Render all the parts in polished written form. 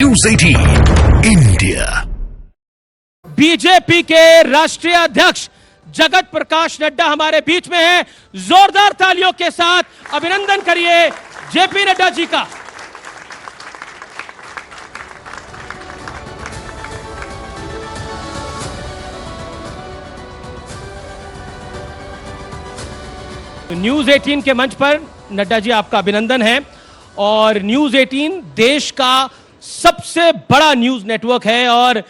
News 18 India. BJP के राष्ट्रीय अध्यक्ष जगत प्रकाश नड्डा हमारे बीच में हैं। जोरदार तालियों के साथ अभिनंदन करिए जेपी नड्डा जी का। न्यूज 18 के मंच पर नड्डा जी आपका अभिनंदन है। और न्यूज 18 देश का सबसे बड़ा न्यूज नेटवर्क है और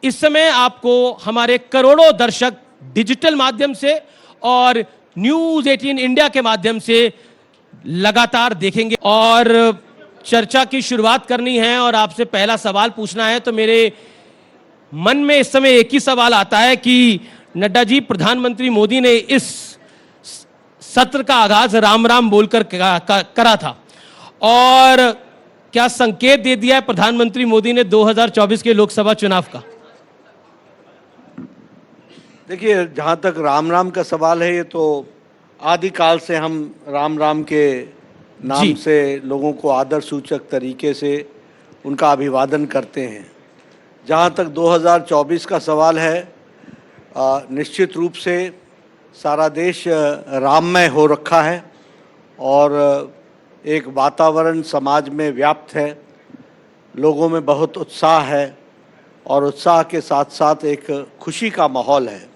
इस समय आपको हमारे करोड़ों दर्शक डिजिटल माध्यम से और न्यूज 18 इंडिया के माध्यम से लगातार देखेंगे। और चर्चा की शुरुआत करनी है और आपसे पहला सवाल पूछना है, तो मेरे मन में इस समय एक ही सवाल आता है कि नड्डा जी, प्रधानमंत्री मोदी ने इस सत्र का आगाज राम राम बोलकर करा था और क्या संकेत दे दिया है प्रधानमंत्री मोदी ने 2024 के लोकसभा चुनाव का? देखिए, जहाँ तक राम राम का सवाल है, ये तो आदिकाल से हम राम राम के नाम से लोगों को आदर सूचक तरीके से उनका अभिवादन करते हैं। जहाँ तक 2024 का सवाल है, निश्चित रूप से सारा देश राममय हो रखा है और एक वातावरण समाज में व्याप्त है। लोगों में बहुत उत्साह है और उत्साह के साथ साथ एक खुशी का माहौल है।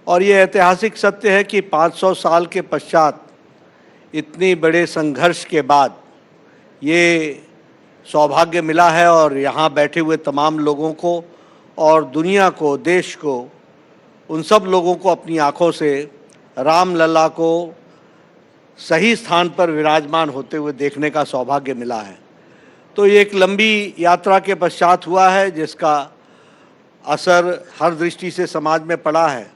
और ये ऐतिहासिक सत्य है कि 500 साल के पश्चात इतनी बड़े संघर्ष के बाद ये सौभाग्य मिला है और यहाँ बैठे हुए तमाम लोगों को और दुनिया को, देश को, उन सब लोगों को अपनी आँखों से राम लला को सही स्थान पर विराजमान होते हुए देखने का सौभाग्य मिला है। तो ये एक लंबी यात्रा के पश्चात हुआ है जिसका असर हर दृष्टि से समाज में पड़ा है।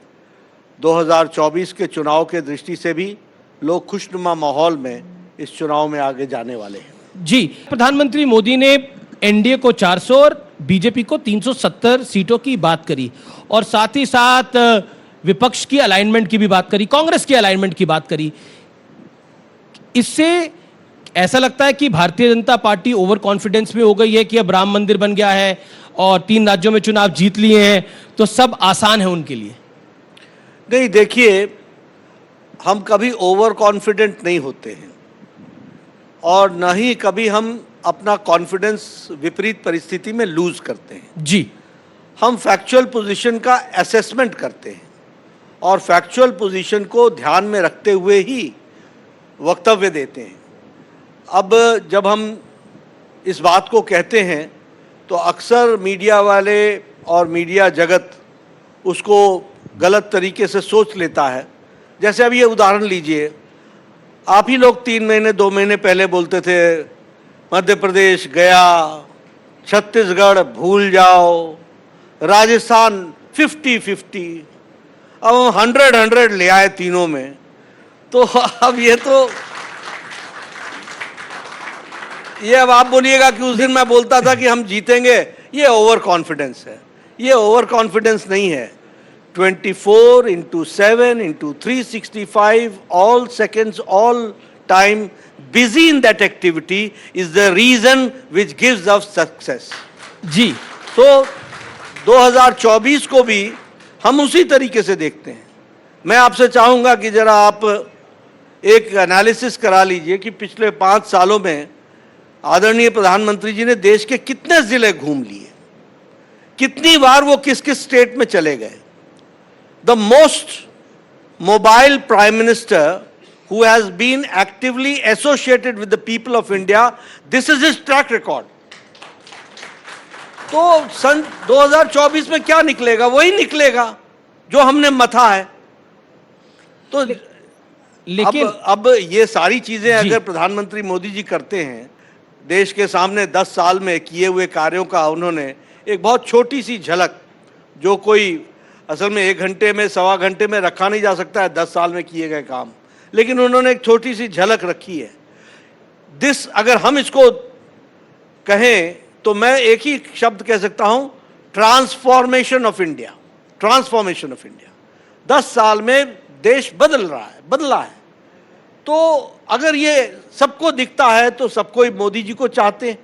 2024 के चुनाव के दृष्टि से भी लोग खुशनुमा माहौल में इस चुनाव में आगे जाने वाले हैं। जी, प्रधानमंत्री मोदी ने एनडीए को 400 और बीजेपी को 370 सीटों की बात करी और साथ ही साथ विपक्ष की अलाइनमेंट की भी बात करी, कांग्रेस की अलाइनमेंट की बात करी। इससे ऐसा लगता है कि Bharatiya Janata party over confidence में हो गई है कि अब राम मंदिर बन गया है और 3 राज्यों में चुनाव जीत लिए हैं तो सब आसान है उनके लिए। नहीं, देखिए, हम कभी ओवर कॉन्फिडेंट नहीं होते हैं और न ही कभी हम अपना कॉन्फिडेंस विपरीत परिस्थिति में लूज करते हैं। जी, हम फैक्चुअल पोजीशन का असेसमेंट करते हैं और फैक्चुअल पोजीशन को ध्यान में रखते हुए ही वक्तव्य देते हैं। अब जब हम इस बात को कहते हैं तो अक्सर मीडिया वाले और मीडिया जगत उसको गलत तरीके से सोच लेता है। जैसे अब ये उदाहरण लीजिए, आप ही लोग 3 महीने 2 महीने पहले बोलते थे मध्य प्रदेश गया, छत्तीसगढ़ भूल जाओ, राजस्थान 50-50, अब हम 100 ले आए तीनों में। तो अब ये अब आप बोलिएगा कि उस दिन मैं बोलता था कि हम जीतेंगे, ये ओवर कॉन्फिडेंस है। ये ओवर कॉन्फिडेंस नहीं है। 24 into 7 into 365 all seconds, all time busy in that activity is the reason which gives us success. जी, तो 2024 को भी हम उसी तरीके से देखते हैं। मैं आपसे चाहूँगा कि जरा आप एक एनालिसिस करा लीजिए कि पिछले 5 सालों में आदरणीय प्रधानमंत्री जी ने देश के कितने ज़िले घूम लिए, कितनी बार वो किस किस स्टेट में चले गए। The most mobile prime minister who has been actively associated with the people of India, this is his track record. तो सन 2024 में क्या निकलेगा? वही निकलेगा जो हमने मथा है। तो लेकिन अब ये सारी चीजें अगर प्रधानमंत्री मोदी जी करते हैं, देश के सामने 10 साल में किए हुए कार्यों का उन्होंने एक बहुत छोटी सी झलक, जो कोई असल में 1 घंटे में, सवा घंटे में रखा नहीं जा सकता है 10 साल में किए गए काम, लेकिन उन्होंने एक छोटी सी झलक रखी है। अगर हम इसको कहें तो मैं एक ही शब्द कह सकता हूं, transformation of India. Transformation of India. 10 साल में देश बदला है। तो अगर ये सबको दिखता है तो सबको मोदी जी को चाहते हैं।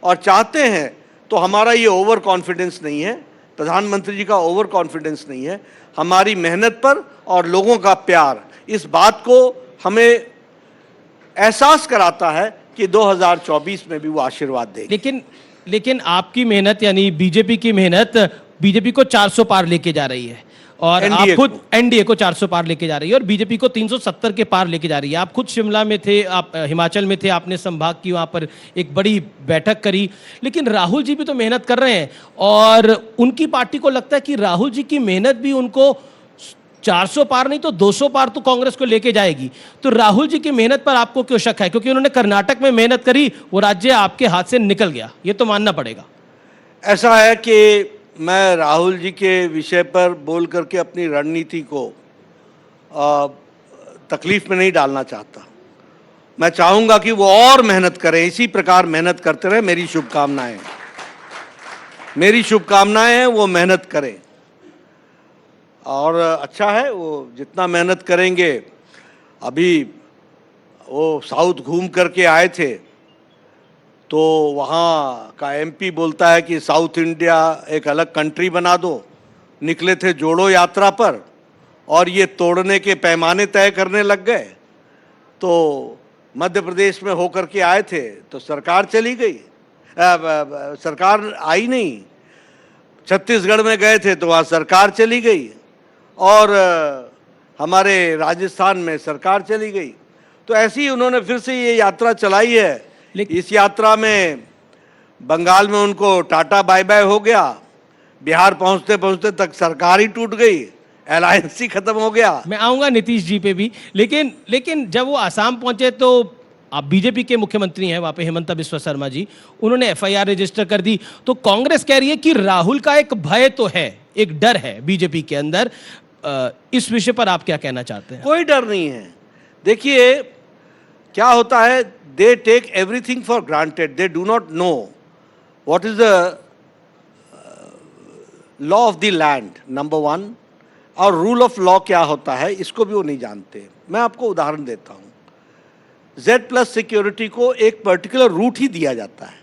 और चाहते हैं तो हमारा ये ओवर कॉन्फिडेंस नहीं है, प्रधानमंत्री जी का ओवर कॉन्फिडेंस नहीं है, हमारी मेहनत पर और लोगों का प्यार इस बात को हमें एहसास कराता है कि 2024 में भी वो आशीर्वाद देंगे। लेकिन आपकी मेहनत यानी बीजेपी की मेहनत बीजेपी को 400 पार लेके जा रही है और आप खुद एनडीए को 400 पार लेके जा रही है और बीजेपी को 370 के पार लेके जा रही है। आप खुद शिमला में थे, आप हिमाचल में थे, आपने संभाग की वहाँ पर एक बड़ी बैठक करी, लेकिन राहुल जी भी तो मेहनत कर रहे हैं और उनकी पार्टी को लगता है कि राहुल जी की मेहनत भी उनको 400 पार नहीं तो 200 पार तो कांग्रेस को लेके जाएगी। तो राहुल जी की मेहनत पर आपको क्यों शक है? क्योंकि उन्होंने कर्नाटक में मेहनत करी, वो राज्य आपके हाथ से निकल गया, ये तो मानना पड़ेगा। ऐसा है कि मैं राहुल जी के विषय पर बोल करके अपनी रणनीति को तकलीफ में नहीं डालना चाहता। मैं चाहूँगा कि वो और मेहनत करें, इसी प्रकार मेहनत करते रहे। मेरी शुभकामनाएं हैं वो मेहनत करें और अच्छा है वो जितना मेहनत करेंगे। अभी वो साउथ घूम करके आए थे तो वहाँ का एमपी बोलता है कि साउथ इंडिया एक अलग कंट्री बना दो। निकले थे जोड़ो यात्रा पर और ये तोड़ने के पैमाने तय करने लग गए। तो मध्य प्रदेश में होकर के आए थे तो सरकार चली गई, सरकार आई नहीं। छत्तीसगढ़ में गए थे तो वहाँ सरकार चली गई और हमारे राजस्थान में सरकार चली गई। तो ऐसे ही उन्होंने फिर से ये यात्रा चलाई है। इस यात्रा में बंगाल में उनको टाटा बाय बाय हो गया, बिहार पहुंचते पहुंचते तक सरकार ही टूट गई, अलायंस ही खत्म हो गया। मैं आऊंगा नीतीश जी पे भी, लेकिन जब वो आसाम पहुंचे तो आप बीजेपी के मुख्यमंत्री हैं वहां पे, हेमंत बिस्वा शर्मा जी, उन्होंने एफआईआर रजिस्टर कर दी। तो कांग्रेस कह रही है कि राहुल का एक भय तो है, एक डर है बीजेपी के अंदर। इस विषय पर आप क्या कहना चाहते हैं? कोई डर नहीं है। देखिए क्या होता है, they take everything for granted, they do not know what is the law of the land, number one, और रूल ऑफ लॉ क्या होता है इसको भी वो नहीं जानते। मैं आपको उदाहरण देता हूँ। Z+ सिक्योरिटी को एक पर्टिकुलर रूट ही दिया जाता है।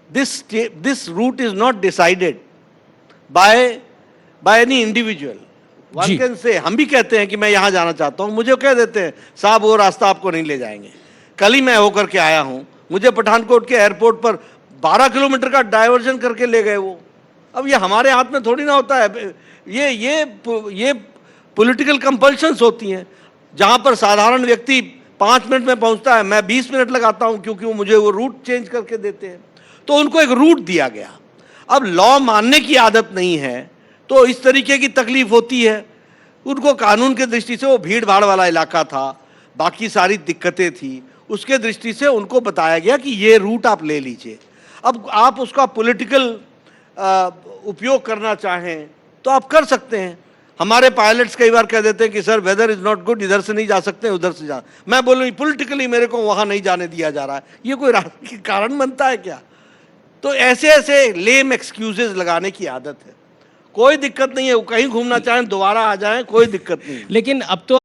This route is not decided by any individual. One can say, हम भी कहते हैं कि मैं यहाँ जाना चाहता हूँ, मुझे कह देते हैं साहब वो रास्ता आपको नहीं ले जाएंगे। कल ही मैं होकर के आया हूँ, मुझे पठानकोट के एयरपोर्ट पर 12 किलोमीटर का डाइवर्जन करके ले गए वो। अब ये हमारे हाथ में थोड़ी ना होता है, ये पॉलिटिकल कंपल्शंस होती हैं। जहाँ पर साधारण व्यक्ति 5 मिनट में पहुँचता है, मैं 20 मिनट लगाता हूँ क्योंकि वो मुझे वो रूट चेंज करके देते हैं। तो उनको एक रूट दिया गया। अब लॉ मानने की आदत नहीं है तो इस तरीके की तकलीफ होती है। उनको कानून के दृष्टि से वो भीड़ भाड़ वाला इलाका था, बाकी सारी दिक्कतें थी, उसके दृष्टि से उनको बताया गया कि ये रूट आप ले लीजिए। अब आप उसका पॉलिटिकल उपयोग करना चाहें तो आप कर सकते हैं। हमारे पायलट्स कई बार कह देते हैं कि sir weather is not good, इधर से नहीं जा सकते, उधर से जा। मैं बोलूँ पॉलिटिकली मेरे को वहाँ नहीं जाने दिया जा रहा है, ये कोई राजनीतिक कारण बनता है क्या? तो ऐसे ऐसे लेम एक्सक्यूजेज लगाने की आदत है। कोई दिक्कत नहीं है, वो कहीं घूमना चाहें दोबारा आ जाएं, कोई दिक्कत नहीं। लेकिन अब तो